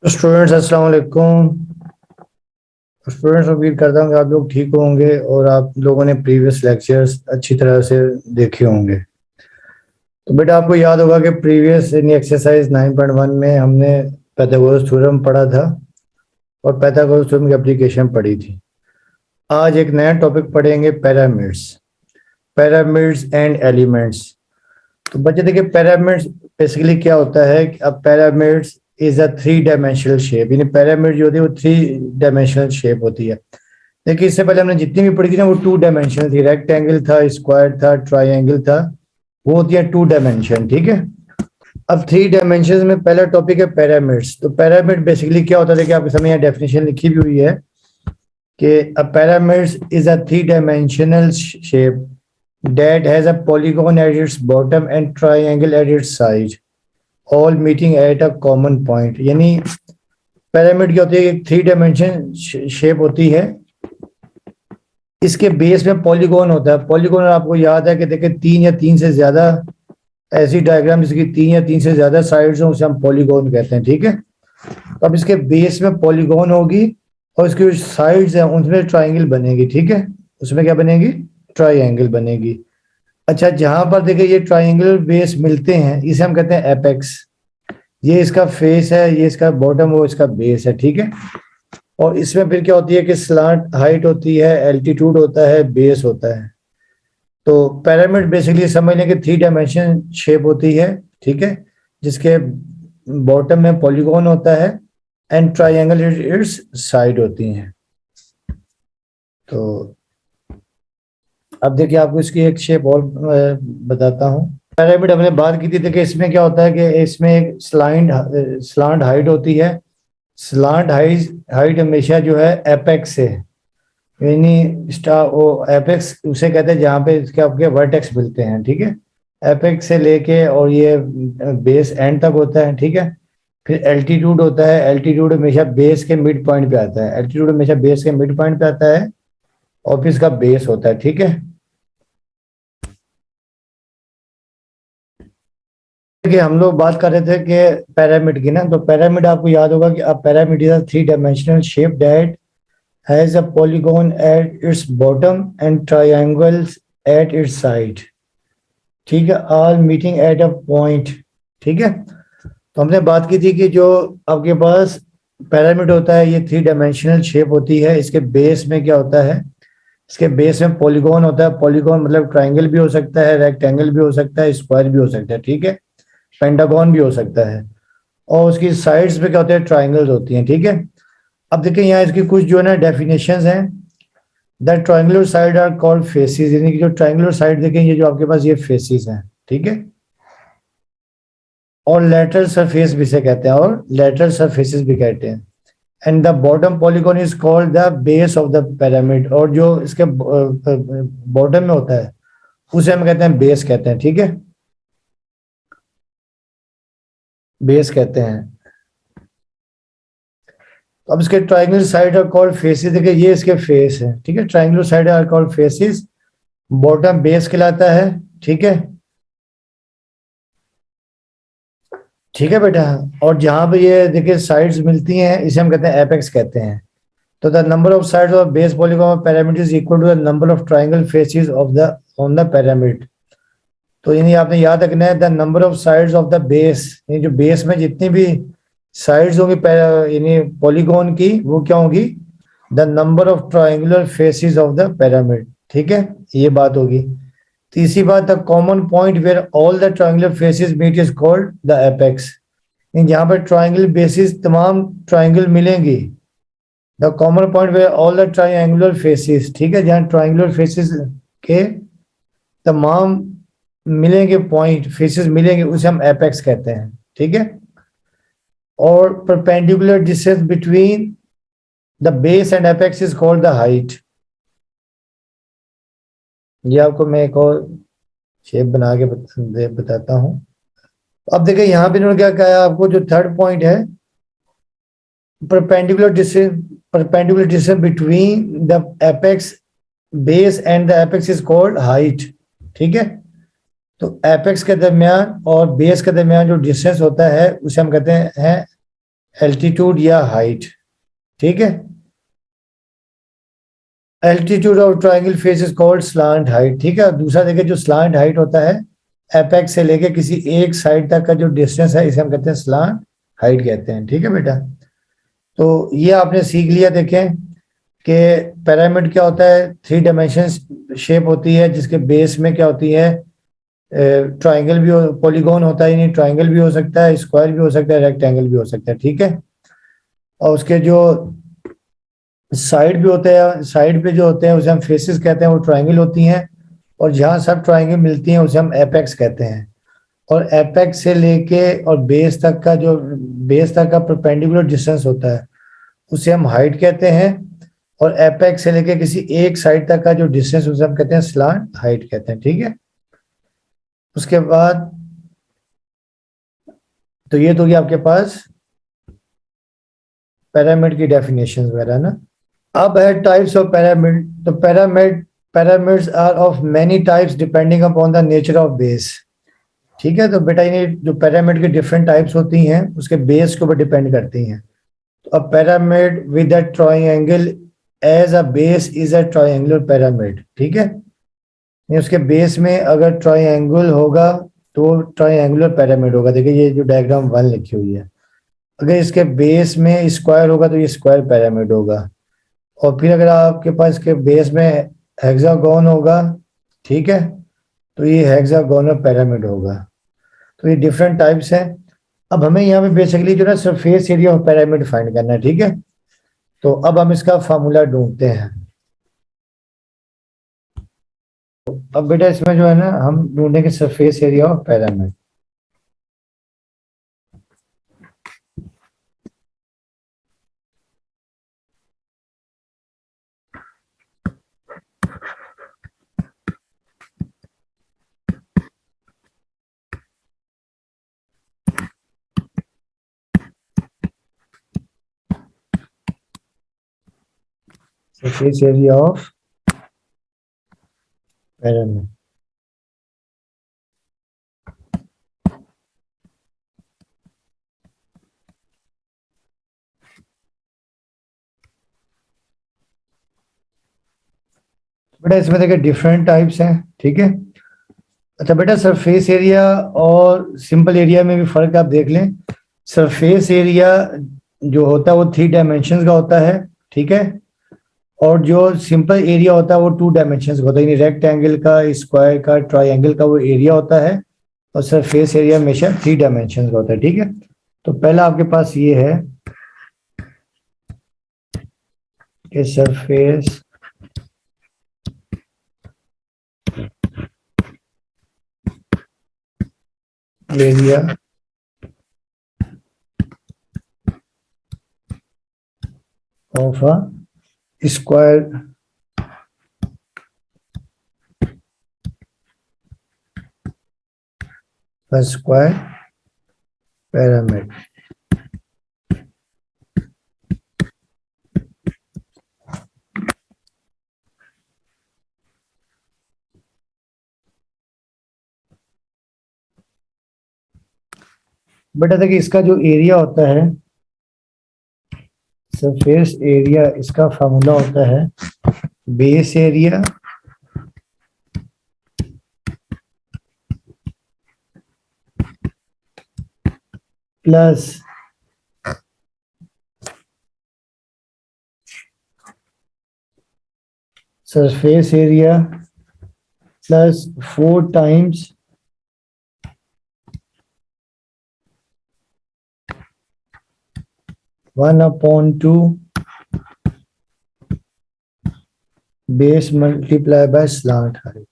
तो स्टूडेंट्स अस्सलाम वालेकुम। स्टूडेंट्स उम्मीद करता हूँ कि आप लोग ठीक होंगे और आप लोगों ने प्रीवियस लेक्चर्स अच्छी तरह से देखे होंगे। तो बेटा आपको याद होगा कि प्रीवियस इन एक्सरसाइज 9.1 में हमने पाइथागोरस थ्योरम पढ़ा था और पाइथागोरस थ्योरम की एप्लीकेशन पढ़ी थी। आज एक नया टॉपिक पढ़ेंगे, पिरामिड्स। Pyramids and elements. तो बच्चे देखिए, पिरामिड्स बेसिकली क्या होता है कि अब pyramids is a 3 dimensional shape, यानी पिरामिड जो होती है वो 3 डायमेंशनल शेप होती है। देखिए इससे पहले हमने जितनी भी पढ़ी थी ना वो 2 डायमेंशनल थी, रेक्टेंगल था, स्क्वायर था, ट्राइंगल था, वो होती है 2 डायमेंशन। ठीक है। अब 3 डायमेंशन में पहला टॉपिक है पिरामिड्स। तो पिरामिड बेसिकली क्या होता है, देखिए आपके सामने यहाँ डेफिनेशन लिखी भी हुई है कि a pyramids is a 3 dimensional shape that has a polygon at its bottom and triangle at its side, all meeting at a common point। यानी पिरामिड क्या होती है, एक 3 डायमेंशन शेप होती है। इसके बेस में पॉलीगॉन होता है। पॉलीगॉन आपको याद है कि देखिए 3 या 3 से ज्यादा ऐसी डायग्राम जिसकी 3 या 3 से ज्यादा साइड्स हो उसे हम पॉलीगॉन कहते हैं। ठीक है। तो अब इसके बेस में पॉलीगॉन होगी और इसकी जो साइड्स हैं उनमें ट्राइंगल बनेगी। ठीक है। उसमें क्या बनेगी? ट्राइंगल बनेगी। अच्छा, जहां पर देखिए ये ट्राइंगुलर बेस मिलते हैं इसे हम कहते हैं एपेक्स। ये इसका फेस है, ये इसका बॉटम, वो इसका बेस है। ठीक है। और इसमें फिर क्या होती है कि स्लांट हाइट होती है, एल्टीट्यूड होता है, बेस होता है। तो पिरामिड बेसिकली समझ लें कि 3 डायमेंशन शेप होती है। ठीक है। जिसके बॉटम में पॉलीगॉन होता है एंड ट्राइंगल इट्स साइड होती हैं। तो अब देखिए आपको इसकी एक शेप और बताता हूँ। पिरामिड हमने बात की थी, देखिए इसमें क्या होता है कि इसमें एक स्लांट हाइट होती है। स्लांट हाइट हमेशा जो है एपेक्स से, यानी स्टार वो एपेक्स उसे कहते हैं जहाँ पे इसके आपके वर्टेक्स मिलते हैं। ठीक है। एपेक्स से लेके और ये बेस एंड तक होता है। ठीक है। फिर एल्टीट्यूड होता है। एल्टीट्यूड हमेशा बेस के मिड पॉइंट पे आता है। एल्टीट्यूड हमेशा बेस के मिड पॉइंट पे आता है और फिर इसका बेस होता है। ठीक है। कि हम लोग बात कर रहे थे कि पिरामिड की ना, तो पिरामिड आपको याद होगा कि अब pyramid is a 3 dimensional shape that has a polygon at its bottom and triangles at its side. ठीक है। All meeting at a point. ठीक है। तो हमने बात की थी कि जो आपके पास पिरामिड होता है ये 3 डायमेंशनल शेप होती है। इसके बेस में क्या होता है, इसके बेस में पॉलीगॉन होता है। पॉलीगॉन मतलब ट्राइंगल भी हो सकता है, रेक्टेंगल भी हो सकता है, स्क्वायर भी हो सकता है। ठीक है। पेंटागन भी हो सकता है। और उसकी साइड्स पे क्या होते हैं, ट्राइंगल्स होती हैं। ठीक है। अब देखिए यहाँ इसकी कुछ जो है ना डेफिनेशंस हैं। The triangular side are called faces, यानी कि जो ट्राइंगुलर साइड देखें ये जो आपके पास ये फेसिस हैं। ठीक है। और लेटरल सरफेस भी से कहते हैं, और लेटरल सरफेसेस भी कहते हैं। And the bottom polygon is called the base of the pyramid, और जो इसके बॉटम में होता है उसे हम कहते हैं बेस कहते हैं। ठीक है। बेस कहते हैं। तो अब इसके triangular side are called faces, देखिए ये इसके फेस है। ठीक है। Triangular side are called faces. Bottom base कहलाता है। ठीक है। ठीक है बेटा। और जहां पे ये देखिए साइड्स मिलती हैं इसे हम कहते हैं एपेक्स कहते हैं। तो the number of sides of base polygon of pyramid is equal to the number of triangle faces of the on the pyramid. तो यानी आपने याद रखना है the number of sides of the base, यानी जो बेस में जितनी भी साइड्स होंगी यानी पॉलीगॉन की, वो क्या होगी, the number of triangular faces of the pyramid. ठीक है। ये बात होगी। तीसरी बात, the common point where all the triangular faces meet is called the apex. जहां पर ट्राइंगल बेसिस तमाम ट्राइंगल मिलेंगी, the common point where all the triangular faces, ठीक है, जहां ट्राइंगुलर फेसेस के तमाम मिलेंगे, पॉइंट फेसेस मिलेंगे, उसे हम एपेक्स कहते हैं। ठीक है। और perpendicular distance between the base and apex is called the height. ये आपको मैं एक और शेप बना के बताता हूं। अब देखिए यहां पे इन्होंने क्या कहा आपको, जो थर्ड पॉइंट है, perpendicular distance between the apex base and the apex is called height. ठीक है। तो एपेक्स के दरमियान और बेस के दरमियान जो डिस्टेंस होता है उसे हम कहते हैं एल्टीट्यूड या हाइट, ठीक है। Altitude of triangle face is called slant height, ठीक है। दूसरा देखिए जो स्लांट हाइट होता है, एपेक्स से लेके किसी एक साइड तक का जो डिस्टेंस है, इसे हम कहते हैं स्लांट हाइट कहते हैं, ठीक है बेटा। तो ये आपने सीख लिया। देखें कि पिरामिड क्या होता है, 3 डायमेंशन शेप होती है, जिसके बेस में क्या होती है, ट्राइंगल भी हो, पॉलीगॉन होता है, यानी ट्राइंगल भी हो सकता है, स्क्वायर भी हो सकता है, रेक्टेंगल भी हो सकता है, ठीक है। और उसके जो साइड भी होते हैं, साइड पे जो होते हैं उसे हम फेसेस कहते हैं, वो ट्राइंगल होती हैं। और जहां सब ट्राइंगल मिलती हैं उसे हम एपेक्स कहते हैं। और एपेक्स से लेके और बेस तक का जो बेस तक का परपेंडिकुलर डिस्टेंस होता है उसे हम हाइट कहते हैं। और एपेक्स से लेके किसी एक साइड तक का जो डिस्टेंस उसे हम कहते हैं स्लांट हाइट कहते हैं, ठीक है। उसके बाद तो ये तो गया आपके पास पिरामिड की डेफिनेशन वगैरह ना। अब है टाइप्स ऑफ पिरामिड। तो pyramids are of many types depending upon the nature of base, ठीक है। तो बेटा ये जो पिरामिड की डिफरेंट टाइप्स होती हैं उसके बेस के ऊपर डिपेंड करती हैं। तो a pyramid with a triangle as a base is a triangular pyramid, ठीक है। ये उसके बेस में अगर ट्रायंगल होगा तो ट्रायंगुलर पिरामिड होगा। देखिए ये जो डायग्राम 1 लिखी हुई है, अगर इसके बेस में स्क्वायर होगा तो ये स्क्वायर पिरामिड होगा। और फिर अगर आपके पास इसके बेस में हेक्सागोन होगा, ठीक है, तो ये हेक्सागोनल पिरामिड होगा। तो ये डिफरेंट टाइप्स हैं। अब हमें यहाँ पे बेसिकली जो है surface area of pyramid find करना है, ठीक है। तो अब हम इसका फार्मूला ढूंढते हैं। अब बेटा इसमें जो है ना हम ढूंढेंगे surface area of pyramid. Surface area of pyramid. बेटा इसमें देखिए डिफरेंट टाइप्स हैं, ठीक है। अच्छा बेटा सरफेस एरिया और सिंपल एरिया में भी फर्क आप देख लें। सरफेस एरिया जो होता है वो 3 डायमेंशन का होता है, ठीक है। और जो सिंपल एरिया होता है वो 2 डायमेंशन का होता है, यानी रेक्टेंगल का, स्क्वायर का, ट्राइंगल का वो एरिया होता है। और सरफेस एरिया हमेशा 3 डायमेंशन का होता है, ठीक है। तो पहला आपके पास ये है कि surface area of a square square pyramid. बेटा देखिए इसका जो एरिया होता है, सरफेस एरिया, इसका फार्मूला होता है base area plus surface area plus 4 times one upon 2 base multiply by slant height.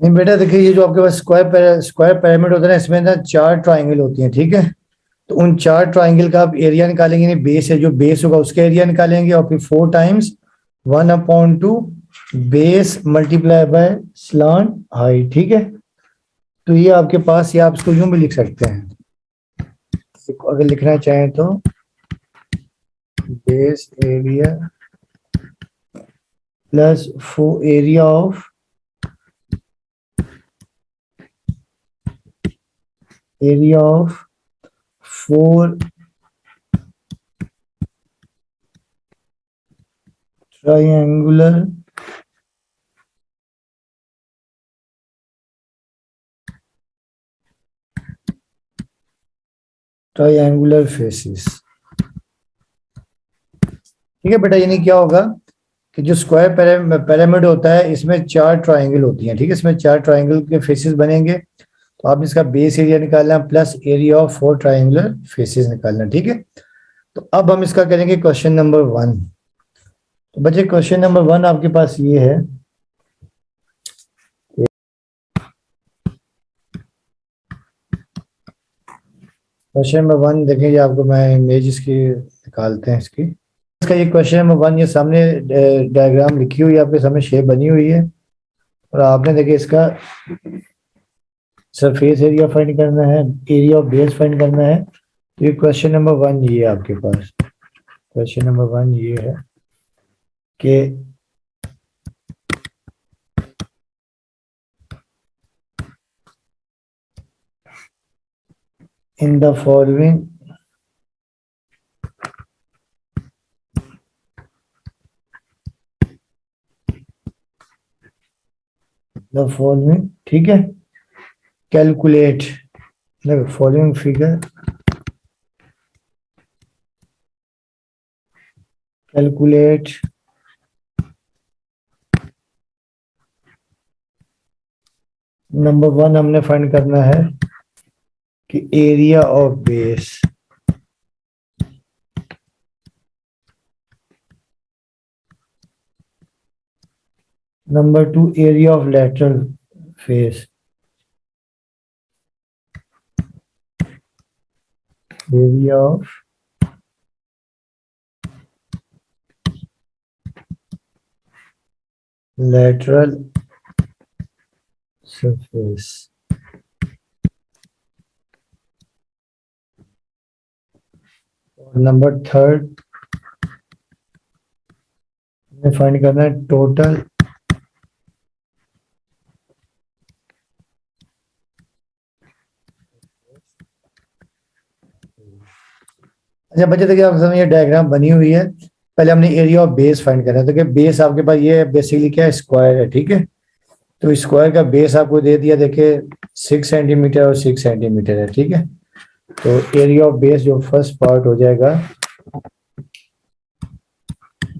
नहीं बेटा देखिए ये जो आपके पास स्क्वायर पिरामिड होता है ना, इसमें ना 4 ट्राइंगल होती हैं, ठीक है। तो उन 4 ट्राइंगल का आप एरिया निकालेंगे, नहीं बेस है, जो बेस होगा उसका एरिया निकालेंगे, और फिर 4 times 1/2 base multiply by slant height, ठीक है। तो ये आपके पास, ये आप इसको यूं भी लिख सकते हैं, अगर लिखना चाहें तो base area plus area of four triangular faces. ठीक है बेटा, यानी क्या होगा कि जो स्क्वायर पिरामिड होता है इसमें चार ट्राइंगल होती हैं। ठीक है, इसमें चार ट्राइंगल के फेसेस बनेंगे, तो आप इसका बेस एरिया निकालना plus area of four triangular faces निकालना। ठीक है, तो अब हम इसका करेंगे क्वेश्चन नंबर 1। तो बच्चे क्वेश्चन नंबर 1 आपके पास ये है, क्वेश्चन नंबर 1 देखेंगे आपको, मैं इमेज इसकी निकालते हैं इसकी। इसका ये क्वेश्चन नंबर 1, ये सामने डायग्राम लिखी हुई है आपके सामने, शेप बनी हुई है, और आपने देखिए इसका सरफेस एरिया फाइंड करना है, एरिया ऑफ बेस फाइंड करना है। तो ये क्वेश्चन नंबर 1 ये है आपके पास। क्वेश्चन नंबर 1 ये है कि in the following ठीक है, calculate following figure, calculate number 1 हमने फाइंड करना है कि area of base, number 2 area of lateral face, area of lateral surface, और नंबर 3 हमें फाइंड करना है टोटल अच्छा बच्चे देखिए आप समझिए डायग्राम बनी हुई है। पहले हमने एरिया ऑफ बेस फाइंड करना है, तो क्या बेस आपके पास ये बेसिकली क्या है, स्क्वायर है। ठीक है, तो स्क्वायर का बेस आपको दे दिया, देखिए 6 सेंटीमीटर और 6 सेंटीमीटर है। ठीक है, तो एरिया ऑफ बेस जो फर्स्ट पार्ट हो जाएगा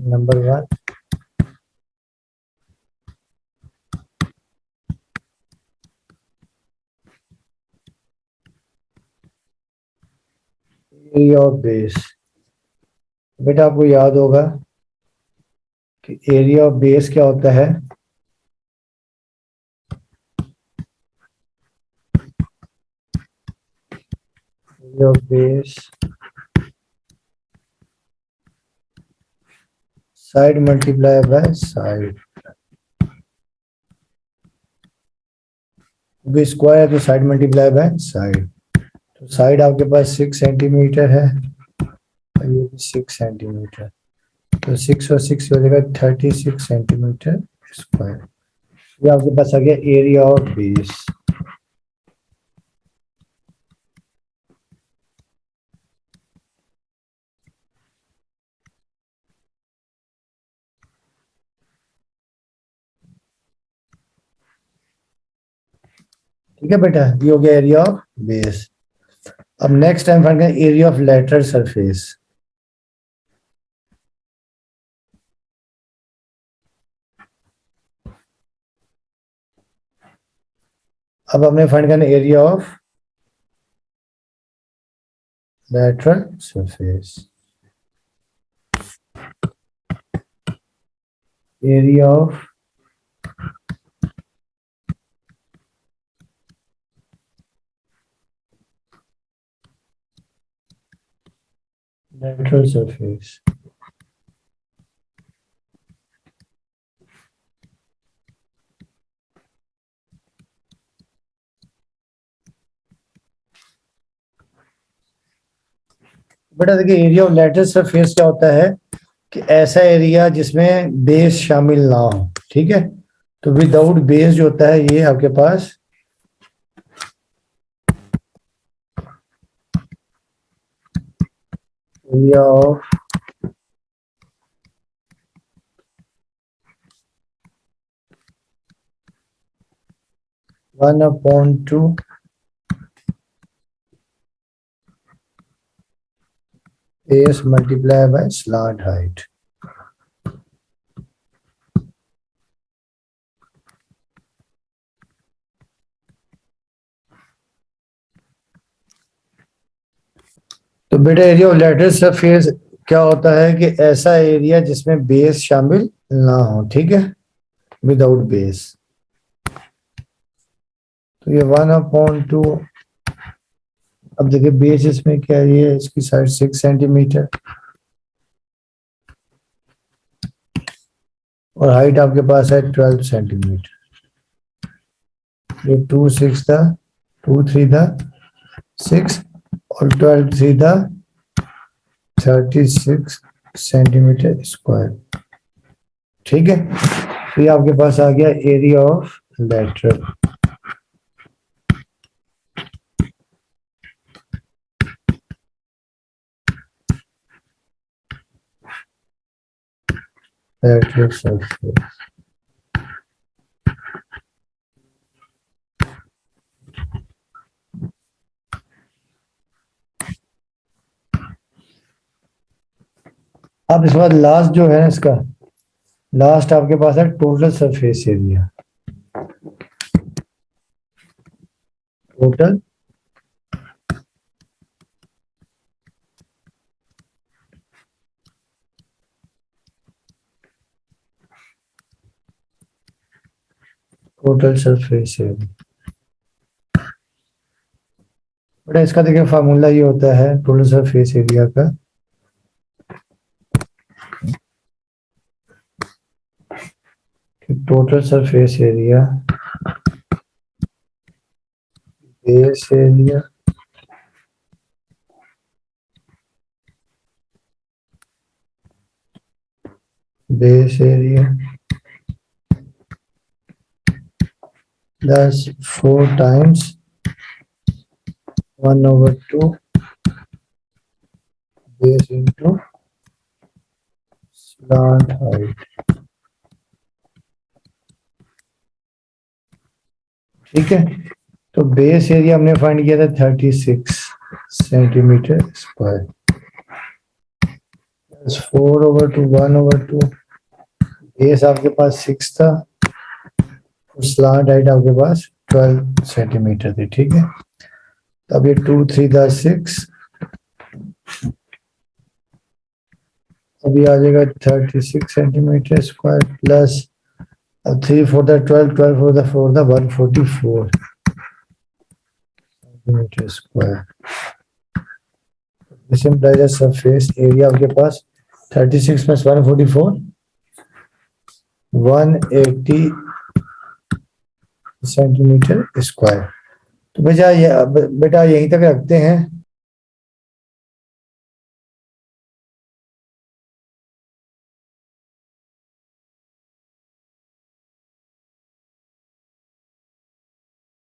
नंबर 1, एरिया ऑफ बेस। बेटा आपको याद होगा कि एरिया ऑफ बेस क्या होता है, area of base side multiply by side, क्योंकि स्क्वायर है तो साइड मल्टीप्लाई बाय साइड। तो साइड आपके पास 6 सेंटीमीटर है और ये भी 6 सेंटीमीटर, तो 6 और 6 हो जाएगा 36 सेंटीमीटर स्क्वायर। ये आपके पास आ गया एरिया ऑफ बेस। ठीक है बेटा, ये हो गया एरिया ऑफ बेस। अब नेक्स्ट टाइम फाइंड करें एरिया ऑफ लेटरल सरफेस। अब हमने फाइंड करना area of lateral surface, area of lateral surface। बेटा देखिए एरिया ऑफ लेटरल सरफेस क्या होता है कि ऐसा एरिया जिसमें बेस शामिल ना हो, ठीक है। तो विदाउट बेस जो होता है ये आपके पास area of 1/2 base multiplied by slant height. तो बेटा एरिया ऑफ लैटरल सरफेस क्या होता है कि ऐसा एरिया जिसमें बेस शामिल ना हो, ठीक है, विदाउट बेस। तो ये 1/2, अब देखिए बेस इसमें क्या है, ये इसकी साइड 6 सेंटीमीटर और हाइट आपके पास है 12 सेंटीमीटर। ये 2 6 था, 2 3 था 6 और 12 3 था 36 सेंटीमीटर स्क्वायर, ठीक है। तो ये आपके पास आ गया area of lateral. Lateral surface अब इस बार लास्ट जो है इसका लास्ट आपके पास है total surface area. Total total surface area, but इसका देखिए फार्मूला ये होता है टोटल सरफेस एरिया का, total surface area base area base area plus 4 times 1/2 base into slant height, ठीक है। तो बेस एरिया हमने फाइंड किया था 36 सेंटीमीटर स्क्वायर, 4/2 1/2, बेस आपके पास 6 था और स्लांट हाइट आपके पास 12 सेंटीमीटर थी, ठीक है। तो अब ये 2 3 था 6, अभी आ जाएगा 36 सेंटीमीटर स्क्वायर प्लस 3 4 था 12 12 4 था 4 था 144 centimetre square. This implies the surface area आपके पास 36 प्लस 144 180 सेंटीमीटर स्क्वायर। तो बेटा यहीं तक रखते हैं।